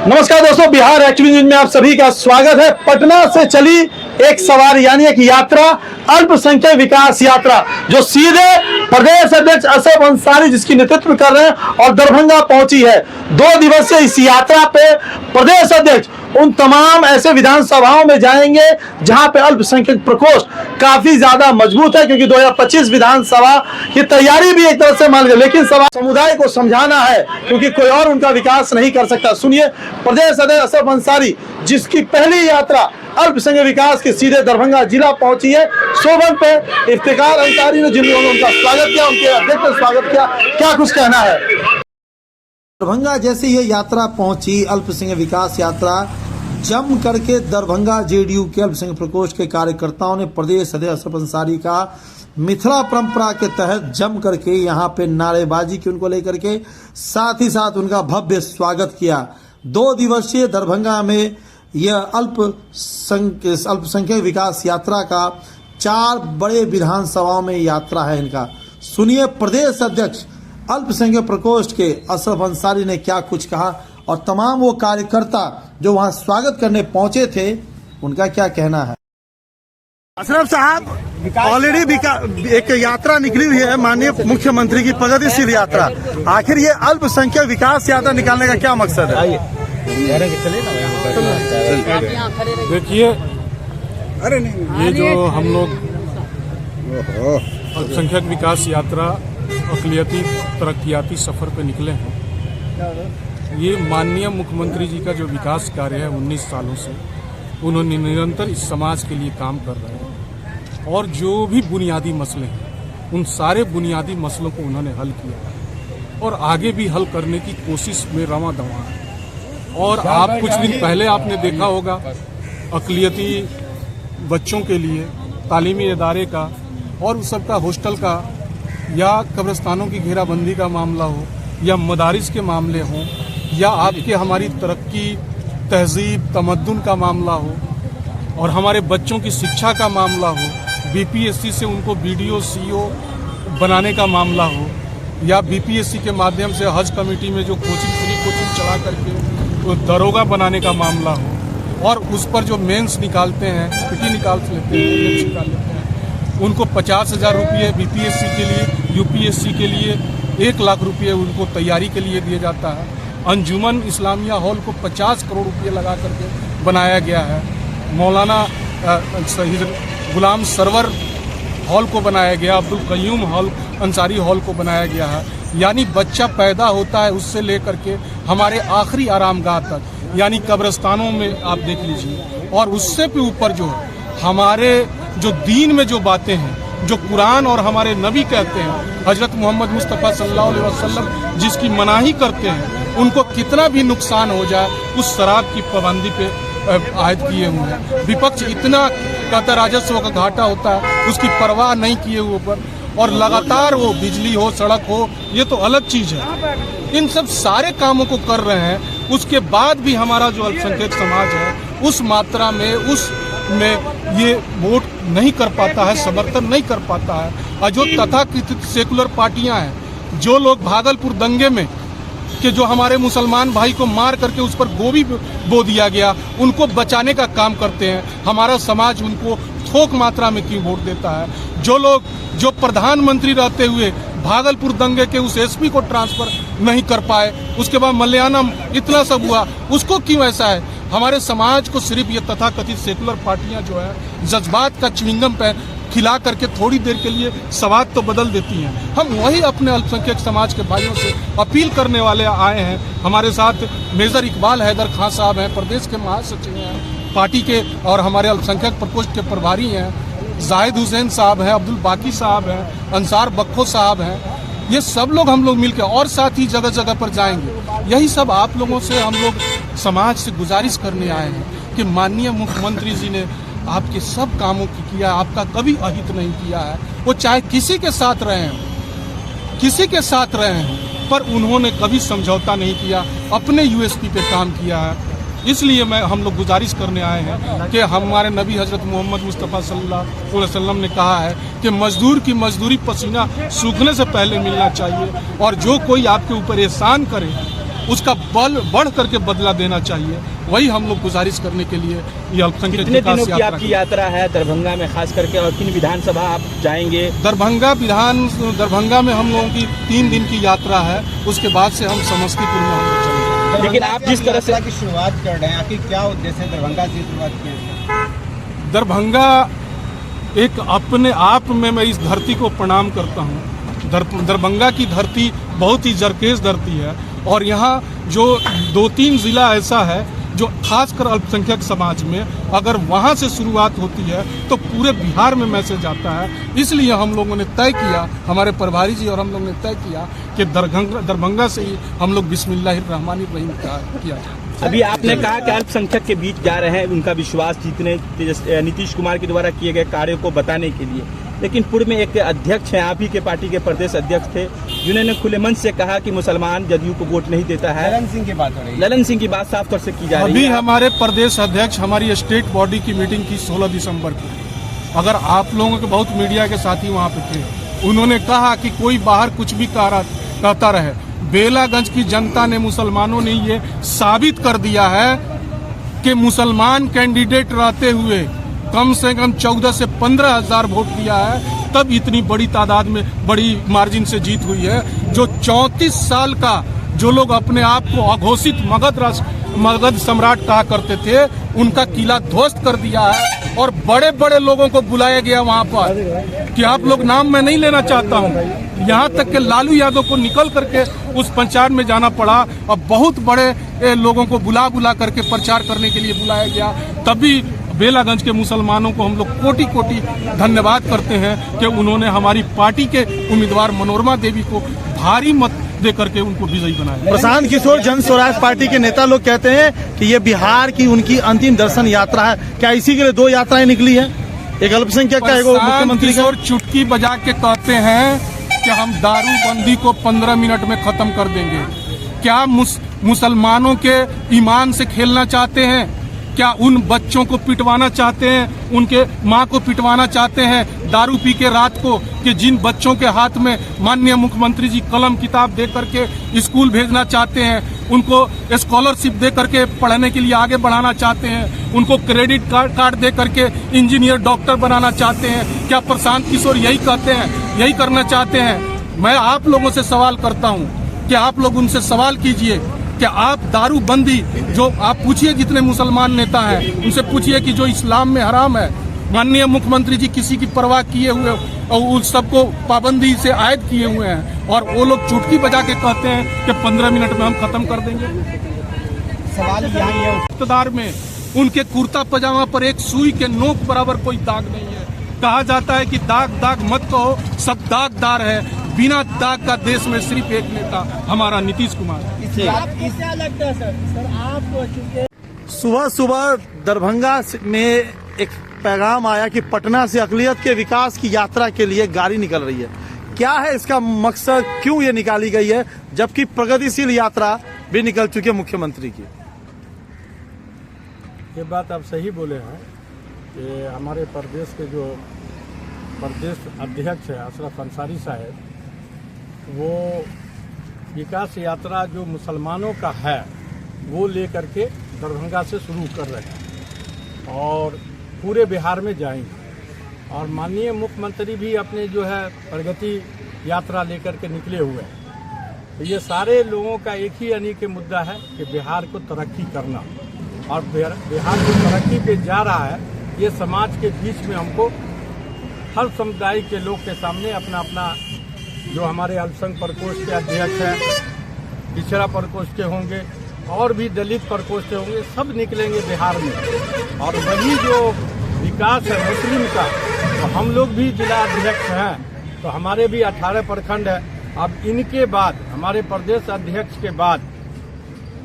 नमस्कार दोस्तों, Bihar active news में आप सभी का स्वागत है। पटना से चली एक सवारी यानी एक यात्रा, अल्पसंख्यक विकास यात्रा, जो सीधे प्रदेश अध्यक्ष असफ अंसारी जिसकी नेतृत्व कर रहे हैं और दरभंगा पहुंची है। 2 दिवसीय इस यात्रा पे प्रदेश अध्यक्ष उन तमाम ऐसे विधानसभाओं में जाएंगे जहां पे अल्पसंख्यक प्रकोष्ठ काफी ज्यादा मजबूत है, क्योंकि 2025 विधानसभा की तैयारी भी एक तरह से मान ली, लेकिन समुदाय को समझाना है क्योंकि कोई और उनका विकास नहीं कर सकता। सुनिए प्रदेश अध्यक्ष असफ अंसारी जिसकी पहली यात्रा अल्पसंख्यक विकास के सीधे दरभंगा जिला पहुंची है। शोभन पे इफ्तिकार अंसारी ने जिन्होंने उनका स्वागत किया, उनके अध्यक्ष ने स्वागत किया, क्या कुछ कहना है। दरभंगा जैसे ये यात्रा पहुंची, अल्पसंख्यक विकास यात्रा, जम करके दरभंगा जेडीयू के अल्पसंख्यक प्रकोष्ठ के कार्यकर्ताओं ने प्रदेश अध्यक्ष असफ अंसारी का मिथिला परंपरा के तहत जम करके यहाँ पे नारेबाजी की उनको लेकर के, साथ ही साथ उनका भव्य स्वागत किया। 2 दिवसीय दरभंगा में यह अल्पसंख्यक विकास यात्रा का 4 बड़े विधानसभाओं में यात्रा है इनका। सुनिए प्रदेश अध्यक्ष अल्पसंख्यक प्रकोष्ठ के असफ अंसारी ने क्या कुछ कहा और तमाम वो कार्यकर्ता जो वहां स्वागत करने पहुंचे थे उनका क्या कहना है। असफ साहब, ऑलरेडी एक यात्रा निकली हुई है माननीय मुख्यमंत्री की प्रगतिशील यात्रा, आखिर ये अल्पसंख्यक विकास यात्रा निकालने का क्या मकसद है। देखिए, ये जो हम लोग अल्पसंख्यक विकास यात्रा अक़लियती तरक्कियाती सफर पे निकले हैं, ये माननीय मुख्यमंत्री जी का जो विकास कार्य है 19 सालों से उन्होंने निरंतर इस समाज के लिए काम कर रहे हैं और जो भी बुनियादी मसले हैं उन सारे बुनियादी मसलों को उन्होंने हल किया और आगे भी हल करने की कोशिश में रवां दवा है। और आप कुछ दिन पहले आपने देखा होगा अक़लियती बच्चों के लिए तालीमी इदारे का और उस सबका हॉस्टल का या कब्रिस्तानों की घेराबंदी का मामला हो या मदारिस के मामले हों या आपके हमारी तरक्की तहजीब तमद्दुन का मामला हो और हमारे बच्चों की शिक्षा का मामला हो, बीपीएससी से उनको बीडीओ सीईओ बनाने का मामला हो या बीपीएससी के माध्यम से हज कमेटी में जो फ्री कोचिंग चला करके वो दरोगा बनाने का मामला हो और उस पर जो मेंस निकालते हैं, पीटी निकाल लेते हैं, उनको 50,000 रुपये बीपीएससी के लिए, यूपीएससी के लिए 1 लाख रुपये उनको तैयारी के लिए दिया जाता है। अंजुमन इस्लामिया हॉल को 50 करोड़ रुपये लगा करके बनाया गया है। मौलाना गुलाम सरवर हॉल को बनाया गया, अब्दुल कयूम हॉल अंसारी हॉल को बनाया गया है। यानी बच्चा पैदा होता है उससे लेकर के हमारे आखिरी आरामगाह तक, यानी कब्रिस्तानों में आप देख लीजिए, और उससे भी ऊपर जो हमारे जो दीन में जो बातें हैं, जो कुरान और हमारे नबी कहते हैं, हजरत मोहम्मद मुस्तफ़ा सल्लल्लाहु अलैहि वसल्लम जिसकी मनाही करते हैं, उनको कितना भी नुकसान हो जाए उस शराब की पाबंदी पे आयद किए हुए हैं। विपक्ष इतना कहता राजस्व का घाटा होता है उसकी परवाह नहीं किए ऊपर, और लगातार वो बिजली हो सड़क हो ये तो अलग चीज़ है, इन सब सारे कामों को कर रहे हैं। उसके बाद भी हमारा जो अल्पसंख्यक समाज है उस मात्रा में उसमें ये वोट नहीं कर पाता है, समर्थन नहीं कर पाता है। और जो तथाकथित सेकुलर पार्टियां हैं, जो लोग भागलपुर दंगे में कि जो हमारे मुसलमान भाई को मार करके उस पर गोभी बो दिया गया, उनको बचाने का काम करते हैं, हमारा समाज उनको थोक मात्रा में क्यों वोट देता है। जो लोग जो प्रधानमंत्री रहते हुए भागलपुर दंगे के उस एसपी को ट्रांसफर नहीं कर पाए, उसके बाद मलयालम इतना सब हुआ, उसको क्यों ऐसा है। हमारे समाज को सिर्फ ये तथाकथित सेकुलर पार्टियां जो है जज्बात का च्युइंगम पे खिला करके थोड़ी देर के लिए स्वाद तो बदल देती हैं। हम वही अपने अल्पसंख्यक समाज के भाइयों से अपील करने वाले आए हैं। हमारे साथ मेजर इकबाल हैदर खान साहब हैं, प्रदेश के महासचिव हैं पार्टी के, और हमारे अल्पसंख्यक प्रकोष्ठ के प्रभारी हैं जाहिद हुसैन साहब हैं, अब्दुल बाकी साहब हैं, अंसार बख्खो साहब हैं। ये सब लोग हम लोग मिलकर और साथ ही जगह जगह पर जाएंगे। यही सब आप लोगों से हम लोग समाज से गुजारिश करने आए हैं कि माननीय मुख्यमंत्री जी ने आपके सब कामों की किया, आपका कभी अहित नहीं किया है। वो चाहे किसी के साथ रहे हैं, किसी के साथ रहे हैं, पर उन्होंने कभी समझौता नहीं किया, अपने यूएसपी पे काम किया है। इसलिए हम लोग गुजारिश करने आए हैं कि हमारे नबी हजरत मोहम्मद मुस्तफ़ा सल्लल्लाहु अलैहि वसल्लम ने कहा है कि मजदूर की मजदूरी पसीना सूखने से पहले मिलना चाहिए, और जो कोई आपके ऊपर एहसान करे उसका बल बढ़ करके बदला देना चाहिए। वही हम लोग गुजारिश करने के लिए ये अल्पसंख्यक कितने विकास दिनों की यात्रा आपकी यात्रा है दरभंगा में खास करके, और किन विधानसभा आप जाएंगे? दरभंगा में हम लोगों की 3 दिन की यात्रा है, उसके बाद से हम समस्तीपुर में हम लोग चलेंगे। लेकिन आप जिस तरह से की शुरुआत कर रहे हैं, आखिर क्या उद्देश्य है दरभंगा से शुरुआत की? दरभंगा एक अपने आप में मैं इस धरती को प्रणाम करता हूँ। दरभंगा की धरती बहुत ही जरखेज धरती है, और यहाँ जो 2-3 जिला ऐसा है जो खासकर अल्पसंख्यक समाज में अगर वहाँ से शुरुआत होती है तो पूरे बिहार में मैसेज आता है। इसलिए हम लोगों ने तय किया, हमारे प्रभारी जी और हम लोग ने तय किया कि दरभंगा से ही हम लोग बिस्मिल्लाहिर्रहमानिर्रहीम किया जाए। अभी आपने कहा कि अल्पसंख्यक के बीच जा रहे हैं, उनका विश्वास जीतने नीतीश कुमार के द्वारा किए गए कार्यों को बताने के लिए, लेकिन पूर्व में एक अध्यक्ष हैं, आप ही के पार्टी के प्रदेश अध्यक्ष थे, जिन्होंने खुले मन से कहा कि मुसलमान जदयू को वोट नहीं देता है। ललन सिंह की बात हो रही है। ललन सिंह की बात साफ तौर से की जा रही है। अभी हमारे प्रदेश अध्यक्ष हमारी स्टेट बॉडी की मीटिंग की 16 दिसंबर को, अगर आप लोगों के बहुत मीडिया के साथी वहाँ पे थे, उन्होंने कहा कि कोई बाहर कुछ भी कहता रहे, बेलागंज की जनता ने, मुसलमानों ने ये साबित कर दिया है कि मुसलमान कैंडिडेट रहते हुए कम से कम 14 से 15 हजार वोट दिया है, तब इतनी बड़ी तादाद में बड़ी मार्जिन से जीत हुई है। जो 34 साल का जो लोग अपने आप को अघोषित मगध सम्राट कहा करते थे, उनका किला ध्वस्त कर दिया है, और बड़े बड़े लोगों को बुलाया गया वहां पर कि आप लोग नाम मैं नहीं लेना चाहता हूं, यहाँ तक कि लालू यादव को निकल करके उस पंचायत में जाना पड़ा, और बहुत बड़े लोगों को बुला करके प्रचार करने के लिए बुलाया गया। तभी बेलागंज के मुसलमानों को हम लोग कोटि कोटि धन्यवाद करते हैं कि उन्होंने हमारी पार्टी के उम्मीदवार मनोरमा देवी को भारी मत दे करके उनको विजयी बनाया। प्रशांत किशोर जन स्वराज पार्टी के नेता लोग कहते हैं कि ये बिहार की उनकी अंतिम दर्शन यात्रा है। क्या इसी के लिए 2 यात्राएं निकली है, एक अल्पसंख्यक का, एक मुख्यमंत्री का? किशोर चुटकी बजा के कहते हैं कि हम दारूबंदी को 15 मिनट में खत्म कर देंगे। क्या मुसलमानों के ईमान से खेलना चाहते हैं? क्या उन बच्चों को पिटवाना चाहते हैं, उनके माँ को पिटवाना चाहते हैं दारू पी के रात को, कि जिन बच्चों के हाथ में माननीय मुख्यमंत्री जी कलम किताब दे करके स्कूल भेजना चाहते हैं, उनको स्कॉलरशिप दे करके पढ़ने के लिए आगे बढ़ाना चाहते हैं, उनको क्रेडिट कार्ड दे करके इंजीनियर डॉक्टर बनाना चाहते हैं? क्या प्रशांत किशोर यही कहते हैं, यही करना चाहते हैं? मैं आप लोगों से सवाल करता हूँ कि आप लोग उनसे सवाल कीजिए कि आप दारूबंदी, जो आप पूछिए जितने मुसलमान नेता हैं उनसे पूछिए कि जो इस्लाम में हराम है, माननीय मुख्यमंत्री जी किसी की परवाह किए हुए और उस सबको पाबंदी से आयद किए हुए हैं, और वो लोग चुटकी बजा के कहते हैं कि 15 मिनट में हम खत्म कर देंगे। सवाल यहाँ ये इक़्तिदार में उनके कुर्ता पजामा पर एक सुई के नोक बराबर कोई दाग नहीं है। कहा जाता है कि दाग दाग मत कहो, सब दागदार है। बिना दाग का देश में सिर्फ एक नेता, हमारा नीतीश कुमार। क्या लगता है सर आप सुबह सुबह दरभंगा में एक पैगाम आया कि पटना से अक़लियत के विकास की यात्रा के लिए गाड़ी निकल रही है। क्या है इसका मकसद, क्यों ये निकाली गई है, जबकि प्रगतिशील यात्रा भी निकल चुकी है मुख्यमंत्री की? ये बात आप सही बोले हैं कि हमारे प्रदेश के जो प्रदेश अध्यक्ष है अशरफ अंसारी साहब, वो विकास यात्रा जो मुसलमानों का है वो लेकर के दरभंगा से शुरू कर रहे हैं और पूरे बिहार में जाएंगे। और माननीय मुख्यमंत्री भी अपने जो है प्रगति यात्रा लेकर के निकले हुए हैं। तो ये सारे लोगों का एक ही यानी के मुद्दा है कि बिहार को तरक्की करना, और बिहार जो तरक्की पे जा रहा है, ये समाज के बीच में हमको हर समुदाय के लोग के सामने अपना अपना, जो हमारे अल्पसंख्यक प्रकोष्ठ के अध्यक्ष हैं, पिछड़ा प्रकोष्ठ के होंगे और भी दलित प्रकोष्ठ के होंगे, सब निकलेंगे बिहार में। और वही जो विकास है मुस्लिम का, तो हम लोग भी जिला अध्यक्ष हैं, तो हमारे भी 18 प्रखंड है। अब इनके बाद हमारे प्रदेश अध्यक्ष के बाद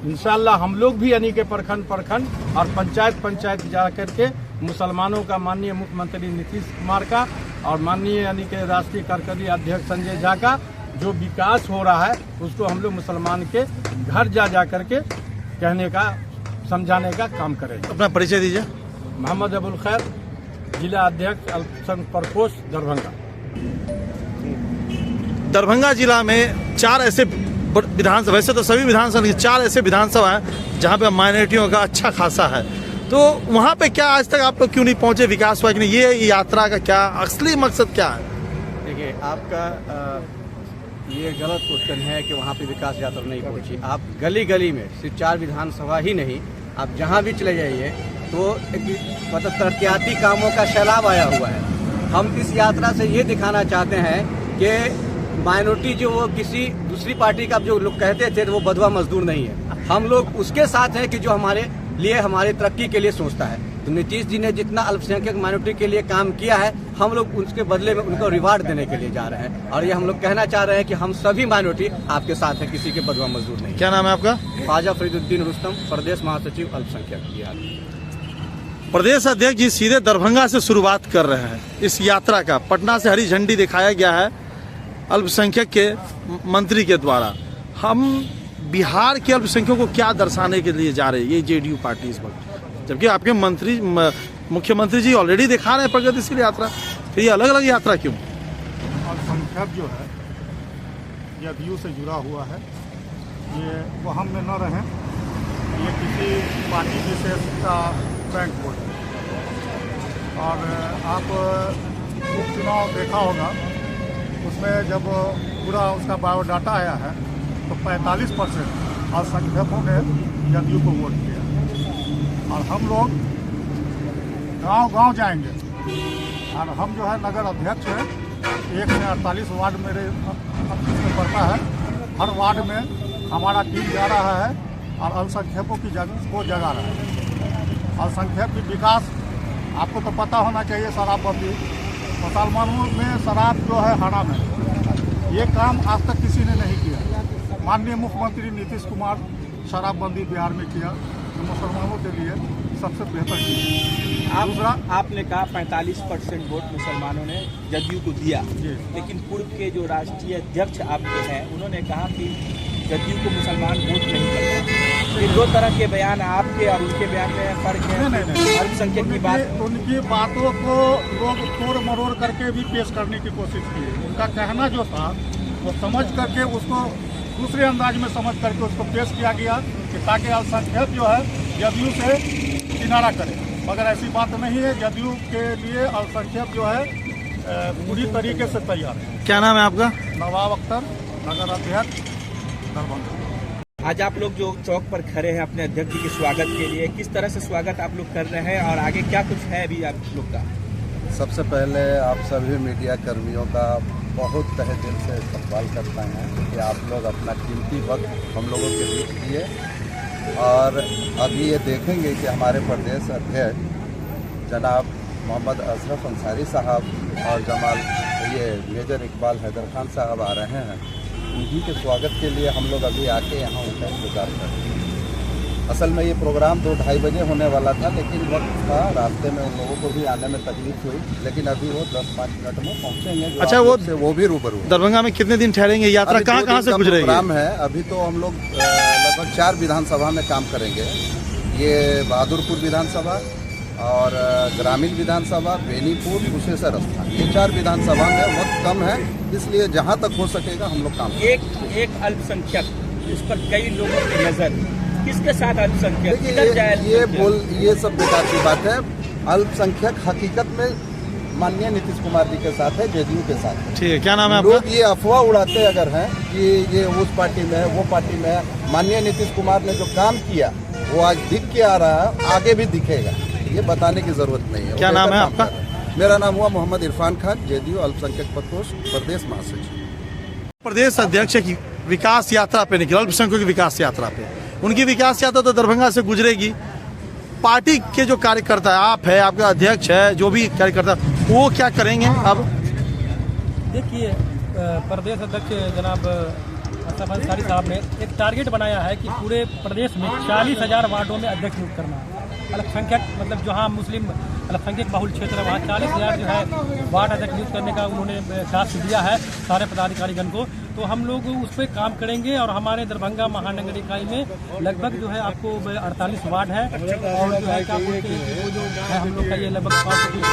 इंशाल्लाह हम लोग भी यानी के प्रखंड और पंचायत जा करके मुसलमानों का माननीय मुख्यमंत्री नीतीश कुमार का और माननीय यानी के राष्ट्रीय कार्यकारी अध्यक्ष संजय झा का जो विकास हो रहा है, उसको हम लोग मुसलमान के घर जा करके कहने का समझाने का काम करेंगे। अपना परिचय दीजिए। मोहम्मद अबुल खैर, जिला अध्यक्ष अल्पसंख्यक प्रकोष्ठ दरभंगा। दरभंगा जिला में 4 ऐसे विधानसभा, वैसे तो सभी विधानसभा, 4 ऐसे विधानसभा हैं जहाँ पे माइनॉरिटियों का अच्छा खासा है, तो वहाँ पे क्या आज तक आप लोग क्यों नहीं पहुँचे? विकास हुआ कि नहीं? ये यात्रा का क्या असली मकसद क्या है? देखिए, आपका ये गलत क्वेश्चन है कि वहाँ पे विकास यात्रा नहीं पहुँची। आप गली गली में सिर्फ 4 विधानसभा ही नहीं, आप जहाँ भी चले जाइए तो मतलब तरक्याती कामों का सैलाब आया हुआ है। हम इस यात्रा से ये दिखाना चाहते हैं कि माइनॉरिटी जो वो किसी दूसरी पार्टी का जो लोग कहते थे तो वो बदवा मजदूर नहीं है। हम लोग उसके साथ हैं कि जो हमारे लिए हमारे तरक्की के लिए सोचता है। तो नीतीश जी ने जितना अल्पसंख्यक माइनॉरिटी के लिए काम किया है, हम लोग उसके बदले में उनको रिवार्ड देने के लिए जा रहे हैं। और ये हम लोग कहना चाह रहे हैं कि हम सभी माइनॉरिटी आपके साथ हैं, किसी के बदवा मजदूर नहीं। क्या नाम है आपका? ख्वाजा फरीदुद्दीन रुस्तम, प्रदेश महासचिव अल्पसंख्यक बिहार। प्रदेश अध्यक्ष जी सीधे दरभंगा से शुरुआत कर रहे हैं इस यात्रा का। पटना से हरी झंडी दिखाया गया है अल्पसंख्यक के मंत्री के द्वारा। हम बिहार के अल्पसंख्यकों को क्या दर्शाने के लिए जा रहे हैं ये जेडीयू पार्टी इस वक्त, जबकि आपके मुख्यमंत्री जी ऑलरेडी दिखा रहे हैं प्रगतिशील यात्रा, फिर ये अलग अलग यात्रा क्यों? अल्पसंख्यक जो है जदयू से जुड़ा हुआ है, ये वहम में न रहें ये किसी पार्टी विशेष का बैंक वोट है। और आप उपचुनाव देखा होगा, उसमें जब पूरा उसका बायोडाटा आया है तो 45% अल्पसंख्यकों ने जदयू को वोट किया। और हम लोग गांव-गांव जाएंगे और हम जो है नगर अध्यक्ष हैं, 1 से 48 वार्ड मेरे ऑफिस में पड़ता है। हर वार्ड में हमारा टीम जा रहा है और अल्पसंख्यकों की को जगा रहा है। अल्पसंख्यक की विकास आपको तो पता होना चाहिए। शराबबंदी, मुसलमानों में शराब जो है हराम है, ये काम आज तक किसी ने नहीं किया। माननीय मुख्यमंत्री नीतीश कुमार शराबबंदी बिहार में किया, जो मुसलमानों के लिए सबसे बेहतर चीज़ है। दूसरा, आपने कहा 45% वोट मुसलमानों ने जदयू को दिया, लेकिन पूर्व के जो राष्ट्रीय अध्यक्ष आपके हैं उन्होंने कहा कि जदयू को मुसलमान वोट नहीं करता। ये 2 तरह के बयान आपके और उनके बयान में फर्क है। नहीं। अल्पसंख्यक की बात, उनकी बातों को लोग तोड़ मरोड़ करके भी पेश करने की कोशिश की। उनका कहना जो था वो समझ करके उसको दूसरे अंदाज में समझ करके उसको पेश किया गया कि ताकि अल्पसंख्यक जो है जदयू से किनारा करे, मगर ऐसी बात नहीं है। जदयू के लिए अल्पसंख्यक जो है पूरी तरीके से तैयार है। क्या नाम है आपका? नवाब अख्तर, नगर अध्यक्ष दरभंगा। आज आप लोग जो चौक पर खड़े हैं अपने अध्यक्ष जी के स्वागत के लिए, किस तरह से स्वागत आप लोग कर रहे हैं और आगे क्या कुछ है अभी आप लोग का? सबसे पहले आप सभी मीडिया कर्मियों का बहुत तहे दिल से इस्तकबाल करता हैं कि आप लोग अपना कीमती वक्त हम लोगों के बीच दिए। और अभी ये देखेंगे कि हमारे प्रदेश अध्यक्ष जनाब मोहम्मद अशरफ अंसारी साहब और मेजर इकबाल हैदर खान साहब आ रहे हैं। उन्हीं के स्वागत के लिए हम लोग अभी आके यहाँ उनका इंतजार कर रहे हैं। असल में ये प्रोग्राम 2-2:30 बजे होने वाला था, लेकिन वक्त था, रास्ते में उन लोगों को भी आने में तकलीफ हुई, लेकिन अभी वो 10-5 मिनट में पहुँचेंगे। अच्छा, वो भी रूबरू। दरभंगा में कितने दिन ठहरेंगे? यात्रा कहाँ से गुजरेगी? प्रोग्राम है अभी तो हम लोग लगभग 4 विधानसभा में काम करेंगे। ये बहादुरपुर विधानसभा और ग्रामीण विधानसभा, बेनीपुर, कुशेश्वर स्थान, ये 4 विधानसभा में वक्त कम है, इसलिए जहाँ तक हो सकेगा हम लोग काम एक अल्पसंख्यक, इस पर कई लोगों की नजर, किसके साथ अल्पसंख्यक किधर जाए? ये सब बेकार की बात है। अल्पसंख्यक हकीकत में माननीय नीतीश कुमार जी के साथ है, जदयू के साथ है। ठीक है, क्या नाम है लोग आपका? ये अफवाह उड़ाते अगर हैं कि ये उस पार्टी में है, वो पार्टी में है। माननीय नीतीश कुमार ने जो काम किया वो आज दिख के आ रहा है, आगे भी दिखेगा, ये बताने की जरूरत नहीं है। क्या नाम है आपका? मेरा नाम हुआ मोहम्मद इरफान खान, जदयू अल्पसंख्यक प्रकोष्ठ प्रदेश महासचिव। प्रदेश अध्यक्ष की विकास यात्रा पे निकले, अल्पसंख्यकों की विकास यात्रा पे। उनकी विकास यात्रा तो दरभंगा से गुजरेगी। पार्टी के जो कार्यकर्ता है, आप है, आपका अध्यक्ष है, जो भी कार्यकर्ता, वो क्या करेंगे अब? देखिए, प्रदेश अध्यक्ष जनाब अशरफ अंसारी साहब ने एक टारगेट बनाया है कि पूरे प्रदेश में 40,000 वार्डों में अध्यक्ष नियुक्त करना है। अल्पसंख्यक मतलब जहाँ मुस्लिम अल्पसंख्यक बहुल क्षेत्र है वहाँ 40,000 जो है वार्ड अध्यक्ष नियुक्त करने का उन्होंने टास्क दिया है सारे पदाधिकारीगण को। तो तो हम लोग उस पर काम करेंगे और हमारे दरभंगा महानगर इकाई में लगभग जो है आपको 48 वार्ड है और जो है क्या बोलते हैं कि वो जो है हम लोग का ये लगभग 500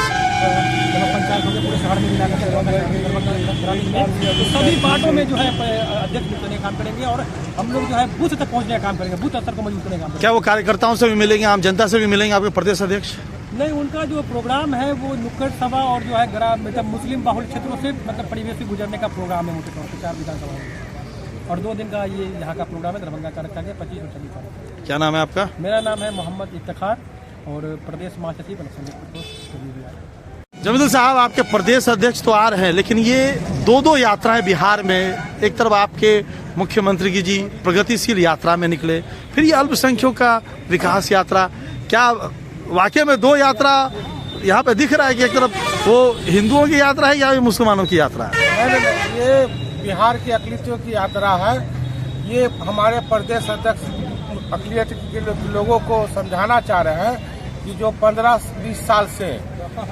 पंचायत हो गए पूरे शहर में मिलाकर ग्रामीण में, तो सभी वार्डों में जो है अध्यक्ष नियुक्त करने का काम करेंगे और हम लोग जो है बूथ तक पहुँचने का काम करेंगे, बूथ स्तर को मजबूत करने का काम करेंगे। क्या वो कार्यकर्ताओं से भी मिलेंगे, आम जनता से भी मिलेंगे आपके प्रदेश अध्यक्ष? नहीं, उनका जो प्रोग्राम है वो नुक्कड़ सभा और जो है मतलब मुस्लिम बाहुल क्षेत्रों से मतलब परिवेश से गुजरने का प्रोग्राम है मोटे तौर पर 4 विधानसभा में, और 2 दिन का ये यहाँ का प्रोग्राम है दरभंगा का रखा गया 25 और 26 तारीख। क्या नाम है आपका? मेरा नाम है मोहम्मद इफ्तिखार और प्रदेश महासचिव अल्पसंख्यक। जमीदुल साहब, आपके प्रदेश अध्यक्ष तो आ रहे हैं, लेकिन ये 2 यात्राएं बिहार में, एक तरफ आपके मुख्यमंत्री की जी प्रगतिशील यात्रा में निकले, फिर ये अल्पसंख्यकों का विकास यात्रा, क्या वाकई में 2 यात्रा यहाँ पे दिख रहा है कि एक तरफ वो हिंदुओं की यात्रा है या ये मुसलमानों की यात्रा है? ये बिहार की अकलियतों की यात्रा है। ये हमारे प्रदेश अध्यक्ष अकलियत के लोगों को समझाना चाह रहे हैं कि जो 15-20 साल से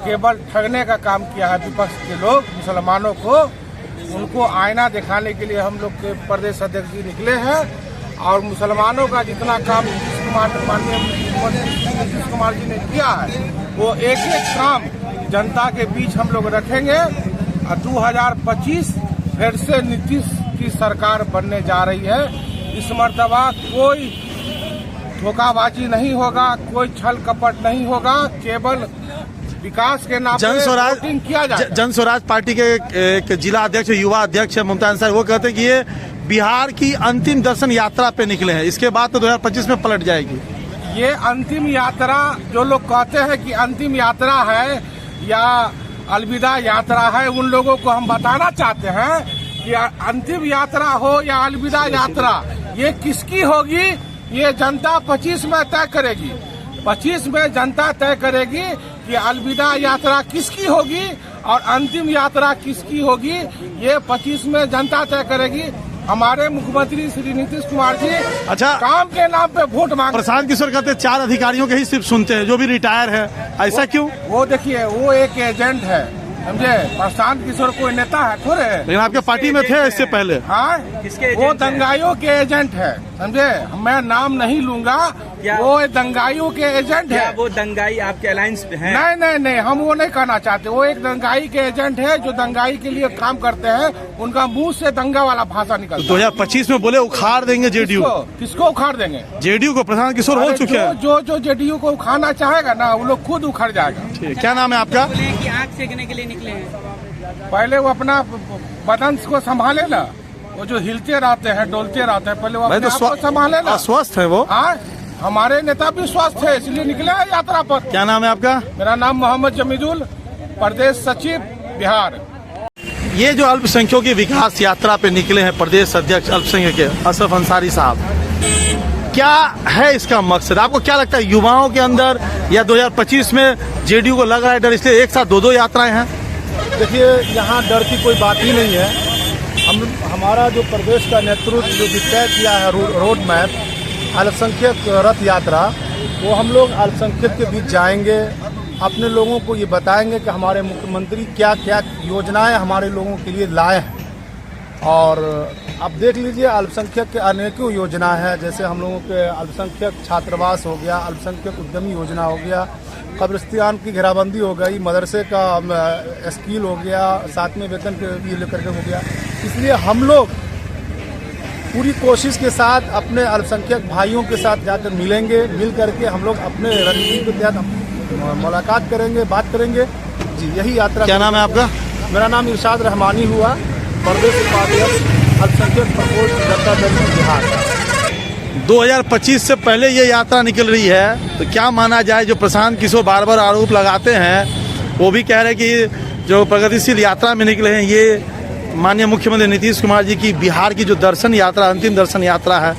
केवल ठगने का काम किया है विपक्ष के लोग मुसलमानों को, उनको आईना दिखाने के लिए हम लोग के प्रदेश अध्यक्ष जी निकले हैं। और मुसलमानों का जितना काम माननीय नीतीश कुमार जी ने किया है वो एक काम जनता के बीच हम लोग रखेंगे। और 2025 फिर से नीतीश की सरकार बनने जा रही है। इस मर्तबा कोई धोखाबाजी नहीं होगा, कोई छल कपट नहीं होगा, केवल विकास के नाम पे वोटिंग किया जाए। जन स्वराज पार्टी के एक जिला अध्यक्ष, युवा अध्यक्ष मुमताज अंसारी, वो कहते हैं कि ये बिहार की अंतिम दर्शन यात्रा पे निकले हैं, इसके बाद तो 2025 में पलट जाएगी। ये अंतिम यात्रा, जो लोग कहते हैं कि अंतिम यात्रा है या अलविदा यात्रा है, उन लोगों को हम बताना चाहते हैं कि अंतिम यात्रा हो या अलविदा यात्रा, ये किसकी होगी ये जनता 25 में तय करेगी। 25 में जनता तय करेगी कि अलविदा यात्रा किसकी होगी और अंतिम यात्रा किसकी होगी, ये 25 में जनता तय करेगी। हमारे मुख्यमंत्री श्री नीतीश कुमार जी अच्छा, काम के नाम पे वोट मांग। प्रशांत किशोर कहते हैं 4 अधिकारियों के ही सिर्फ सुनते हैं जो भी रिटायर है, ऐसा क्यों? वो देखिए, वो एक एजेंट है, समझे। प्रशांत किशोर कोई नेता है थोड़े, लेकिन आपके पार्टी में थे इससे पहले। हाँ, वो दंगाइयों के एजेंट है, समझे। मैं नाम नहीं लूंगा, वो दंगाइयों के एजेंट है। वो दंगाई आपके अलायंस पे है? नहीं, हम वो नहीं कहना चाहते। वो एक दंगाई के एजेंट है जो दंगाई के लिए काम करते हैं। उनका मुंह से दंगा वाला भाषा निकलता है। 2025 में बोले उखाड़ देंगे जेडीयू। किसको उखाड़ देंगे? जेडीयू को। प्रशांत किशोर हो चुके हैं। जो जेडीयू को उखाड़ना चाहेगा ना, वो लोग खुद उखड़ जाएगा। क्या नाम है आपका? आग सेकने के लिए निकले हैं। पहले वो अपना बदन को संभाले ना, वो जो हिलते रहते हैं, डोलते रहते हैं, पहले वो अपने आप को संभाले ना। स्वस्थ है वो। हमारे नेता भी स्वस्थ है, इसलिए निकले हैं यात्रा पर। क्या नाम है आपका? मेरा नाम मोहम्मद जमीदुल, प्रदेश सचिव बिहार। ये जो अल्पसंख्यकों की विकास यात्रा पे निकले हैं प्रदेश अध्यक्ष अल्पसंख्यक के असफ अंसारी साहब, क्या है इसका मकसद? आपको क्या लगता है, युवाओं के अंदर या 2025 में जेडीयू को लग रहा है डर, इसलिए एक साथ 2 यात्राएं हैं? देखिए, यहाँ डर की कोई बात ही नहीं है। हमारा जो प्रदेश का नेतृत्व जो तय किया है रोड मैप अल्पसंख्यक रथ यात्रा, वो हम लोग अल्पसंख्यक के बीच जाएंगे, अपने लोगों को ये बताएंगे कि हमारे मुख्यमंत्री क्या क्या योजनाएं हमारे लोगों के लिए लाए हैं। और आप देख लीजिए, अल्पसंख्यक के अनेकों योजना है, जैसे हम लोगों के अल्पसंख्यक छात्रावास हो गया, अल्पसंख्यक उद्यमी योजना हो गया, कब्रिस्तान की घेराबंदी हो गई, मदरसे का स्कील हो गया, 7वें वेतन के लेकर के हो गया। इसलिए हम लोग पूरी कोशिश के साथ अपने अल्पसंख्यक भाइयों के साथ जाकर मिलेंगे, मिल करके हम लोग अपने रणनीति के तहत मुलाकात करेंगे, बात करेंगे जी। यही यात्रा। क्या नाम है आपका? मेरा नाम इरशाद रहमानी हुआ, प्रदेश उपाध्यक्ष अल्पसंख्यक प्रकोष्ठ जनता दल बिहार। 2025 से पहले ये यात्रा निकल रही है, तो क्या माना जाए? जो प्रशांत किशोर बार बार आरोप लगाते हैं, वो भी कह रहे हैं कि जो प्रगतिशील यात्रा में निकले हैं, ये माननीय मुख्यमंत्री नीतीश कुमार जी की बिहार की जो दर्शन यात्रा, अंतिम दर्शन यात्रा है।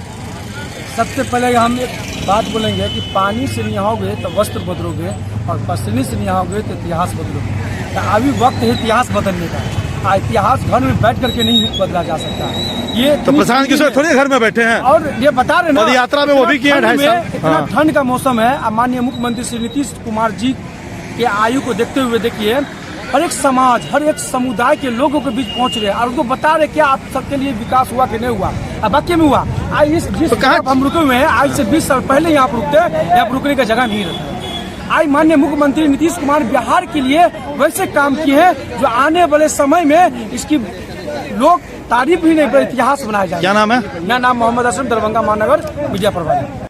सबसे पहले हम एक बात बोलेंगे कि पानी से नहाओगे तो वस्त्र बदलोगे और पसीने से नहाओगे तो इतिहास बदलोगे। तो अभी वक्त है इतिहास बदलने का। इतिहास घर में बैठ करके नहीं बदला जा सकता। ये तो प्रशांत किशोर थोड़े घर में बैठे हैं, और ये बता रहे ना, यात्रा में वो भी किया 2.5 साल। इतना ठंड का मौसम है। माननीय मुख्यमंत्री श्री नीतीश कुमार जी के आयु को देखते हुए देखिए हर एक समाज, हर एक समुदाय के लोगों के बीच पहुंच रहे हैं और उनको बता रहे क्या आप सबके लिए विकास हुआ कि नहीं हुआ। अब वाकई में हुआ। आज इस जिस हम रुके हुए हैं, आज से 20 साल पहले यहाँ पर रुकते, यहाँ पर रुकने का जगह नहीं रहता। आज माननीय मुख्यमंत्री नीतीश कुमार बिहार के लिए वैसे काम किए हैं जो आने वाले समय में इसकी लोग तारीफ ही नहीं पर इतिहास बनाया जाए। क्या नाम है? मेरा नाम मोहम्मद असलम, दरभंगा महानगर मीडिया प्रभारी।